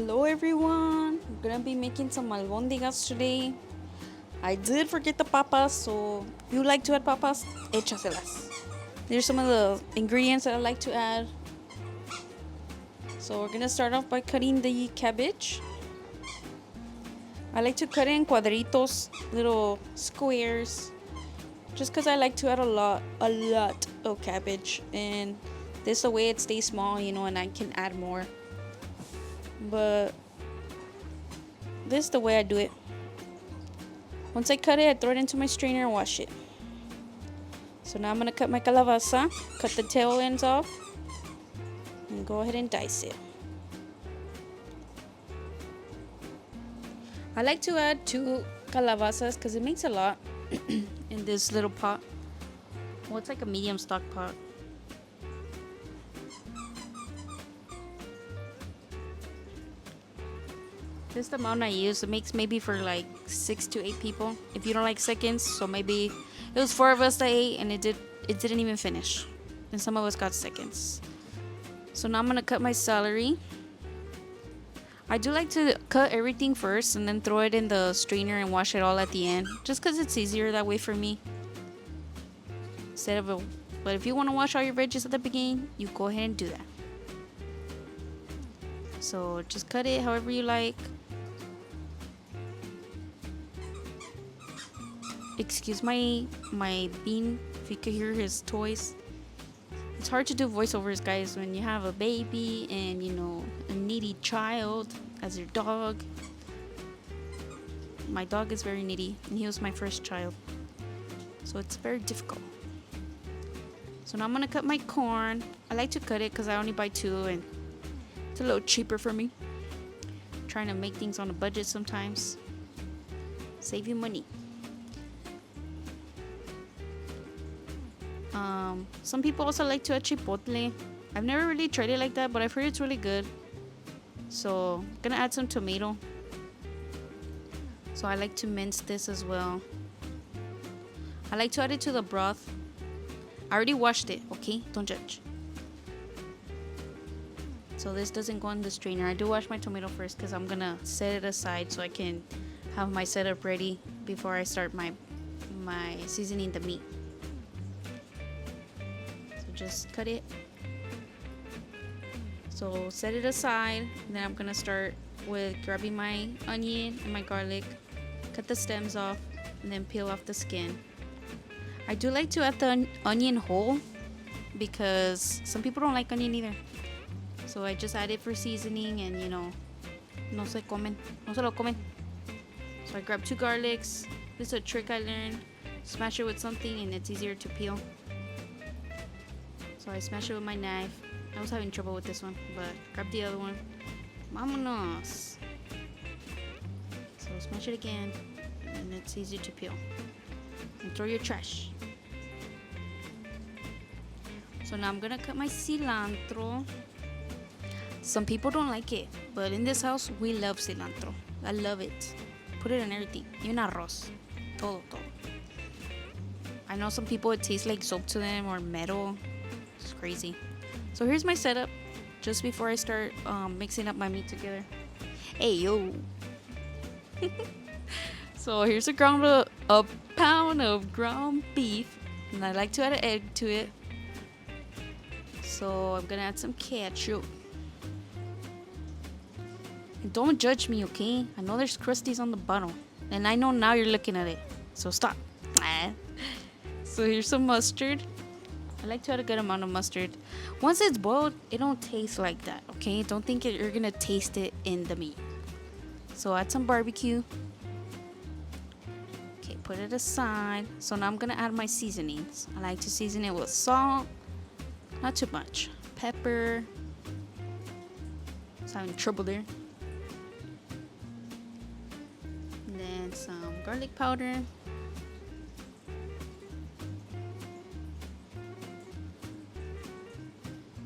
Hello everyone, I'm gonna be making some albóndigas today. I did forget the papas, so if you like to add papas, échaselas. There's some of the ingredients that I like to add. So we're gonna start off by cutting the cabbage. I like to cut it in cuadritos, little squares, just because I like to add a lot of cabbage, and this the way it stays small, and I can add more. But this is the way I do it. Once I cut it, I throw it into my strainer and wash it. So now I'm going to cut my calabaza, cut the tail ends off, and go ahead and dice it. I like to add 2 calabazas because it makes a lot in this little pot. Well, it's like a medium stock pot. This is the amount I use. It makes maybe for like 6 to 8 people. If you don't like seconds, so maybe it was 4 of us that ate and it didn't even finish. And some of us got seconds. So now I'm gonna cut my celery. I do like to cut everything first and then throw it in the strainer and wash it all at the end. Just because it's easier that way for me. But if you want to wash all your veggies at the beginning, you go ahead and do that. So just cut it however you like. Excuse my bean if you could hear his toys. It's hard to do voiceovers, guys, when you have a baby and a needy child as your dog. My dog is very needy and he was my first child, so it's very difficult. So now I'm gonna cut my corn. I like to cut it because I only buy 2 and it's a little cheaper for me. Trying to make things on a budget sometimes. Save you money. Some people also like to add chipotle. I've never really tried it like that, but I've heard it's really good. So I'm gonna add some tomato. So I like to mince this as well. I like to add it to the broth. I already washed it, okay? Don't judge. So this doesn't go in the strainer. I do wash my tomato first because I'm gonna set it aside so I can have my setup ready before I start my seasoning the meat. Just cut it. So set it aside. Then I'm gonna start with grabbing my onion and my garlic, cut the stems off, and then peel off the skin. I do like to add the onion whole because some people don't like onion either. So I just add it for seasoning and no se lo comen. So I grab 2 garlics. This is a trick I learned. Smash it with something and it's easier to peel. So I smash it with my knife. I was having trouble with this one, but grab the other one. Vámonos. So smash it again, and it's easy to peel. And throw your trash. So now I'm gonna cut my cilantro. Some people don't like it, but in this house we love cilantro. I love it. Put it in everything, even arroz. Todo. I know some people it tastes like soap to them or metal. It's crazy. So here's my setup just before I start mixing up my meat together. Hey yo. So here's a pound of ground beef, and I like to add an egg to it. So I'm gonna add some ketchup. And don't judge me, okay? I know there's crusties on the bottom, and I know now you're looking at it. So stop. So here's some mustard. I like to add a good amount of mustard. Once it's boiled, it don't taste like that, okay? Don't think you're gonna taste it in the meat. So add some barbecue. Okay, put it aside. So now I'm gonna add my seasonings. I like to season it with salt, not too much. Pepper. I was having trouble there. And then some garlic powder.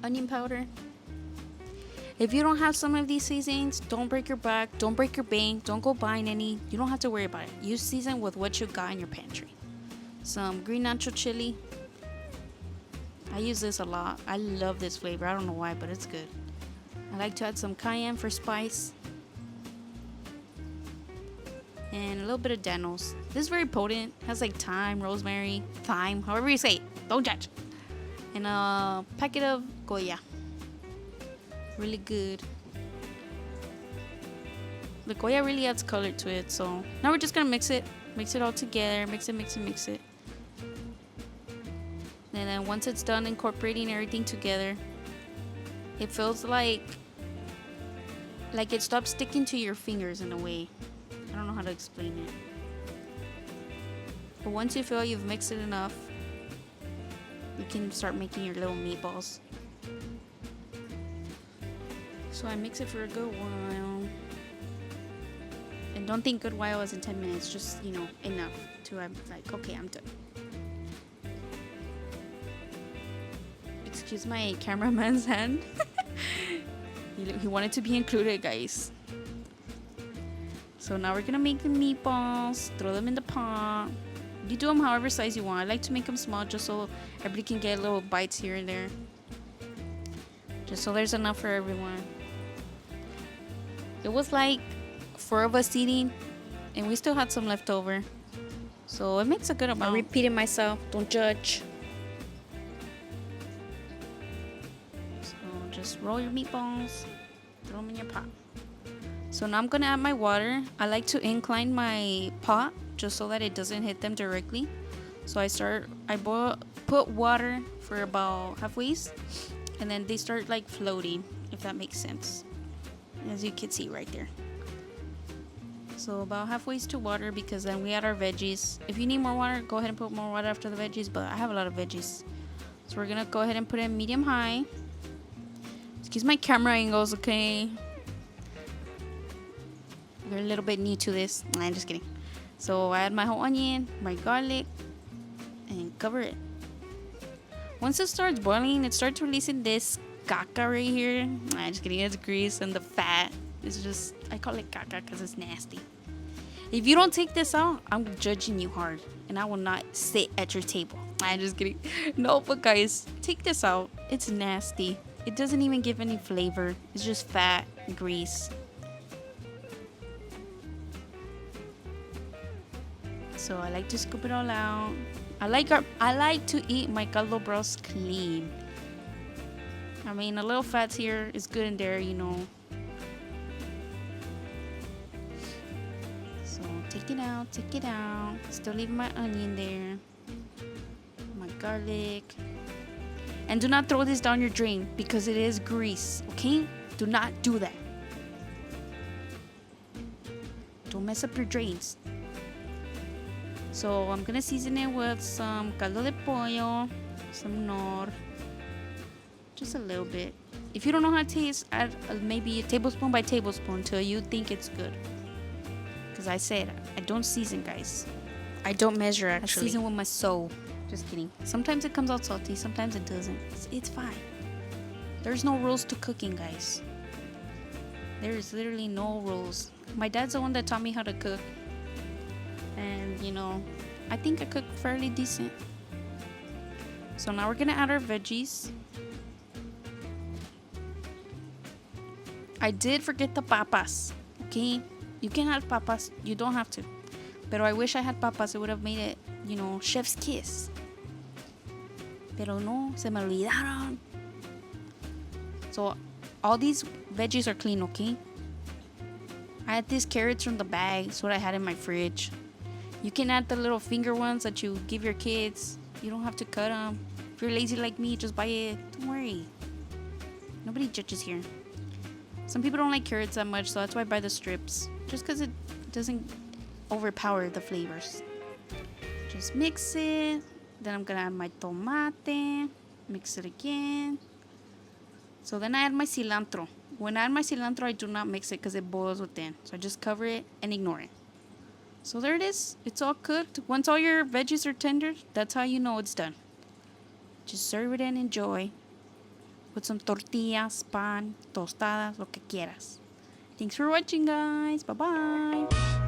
Onion powder. If you don't have some of these seasonings, don't break your back, don't break your bank, don't go buying any. You don't have to worry about it. You season with what you got in your pantry. Some green nacho chili. I use this a lot. I love this flavor. I don't know why, but it's good. I like to add some cayenne for spice. and a little bit of Danos. This is very potent. It has like thyme, rosemary, thyme, however you say it. Don't judge. And a packet of Goya. Really good. The Goya really adds color to it. So now we're just gonna mix it. Mix it all together. Mix it, mix it, mix it. And then once it's done incorporating everything together, it feels like it stops sticking to your fingers in a way. I don't know how to explain it. But once you feel you've mixed it enough, you can start making your little meatballs. So I mix it for a good while. And don't think good while as in 10 minutes, just, enough to I'm like, okay, I'm done. Excuse my cameraman's hand. He wanted to be included, guys. So now we're gonna make the meatballs, throw them in the pot. You do them however size you want. I like to make them small just so everybody can get little bites here and there. Just so there's enough for everyone. It was like 4 of us eating, and we still had some left over. So it makes a good amount. I'm repeating myself, don't judge. So just roll your meatballs, throw them in your pot. So now I'm gonna add my water. I like to incline my pot just so that it doesn't hit them directly. So I put water for about halfway, and then they start like floating, if that makes sense. As you can see right there. So about halfway to water, because then we add our veggies. If you need more water, go ahead and put more water after the veggies, but I have a lot of veggies. So we're gonna go ahead and put it in medium high. Excuse my camera angles, okay? You're a little bit new to this. Nah, I'm just kidding. So I add my whole onion, my garlic, and cover it. Once it starts boiling, it starts releasing this caca right here. Nah, just kidding. It's grease and the fat. It's just, I call it caca because it's nasty. If you don't take this out, I'm judging you hard, and I will not sit at your table. I'm just kidding. No, but guys, take this out. It's nasty. It doesn't even give any flavor. It's just fat, grease. So I like to scoop it all out. I like to eat my caldo bros clean. I mean, a little fats here is good in there, So take it out. Still leave my onion there. My garlic. And do not throw this down your drain because it is grease, okay? Do not do that. Don't mess up your drains. So I'm gonna season it with some caldo de pollo, some nor, just a little bit. If you don't know how to taste, add maybe a tablespoon by tablespoon until you think it's good. Because I said I don't season, guys. I don't measure, actually. I season with my soul. Just kidding. Sometimes it comes out salty, sometimes it doesn't. It's fine. There's no rules to cooking, guys. There's literally no rules. My dad's the one that taught me how to cook. And, I think I cook fairly decent. So now we're going to add our veggies. I did forget the papas, okay? You can add papas. You don't have to. Pero I wish I had papas. It would have made it, chef's kiss. Pero no, se me olvidaron. So all these veggies are clean, okay? I had these carrots from the bag. It's what I had in my fridge. You can add the little finger ones that you give your kids. You don't have to cut them. If you're lazy like me, just buy it. Don't worry. Nobody judges here. Some people don't like carrots that much, so that's why I buy the strips. Just because it doesn't overpower the flavors. Just mix it. Then I'm going to add my tomate. Mix it again. So then I add my cilantro. When I add my cilantro, I do not mix it because it boils within. So I just cover it and ignore it. So there it is. It's all cooked. Once all your veggies are tender, that's how you know it's done. Just serve it and enjoy. With some tortillas, pan, tostadas, lo que quieras. Thanks for watching, guys. Bye-bye.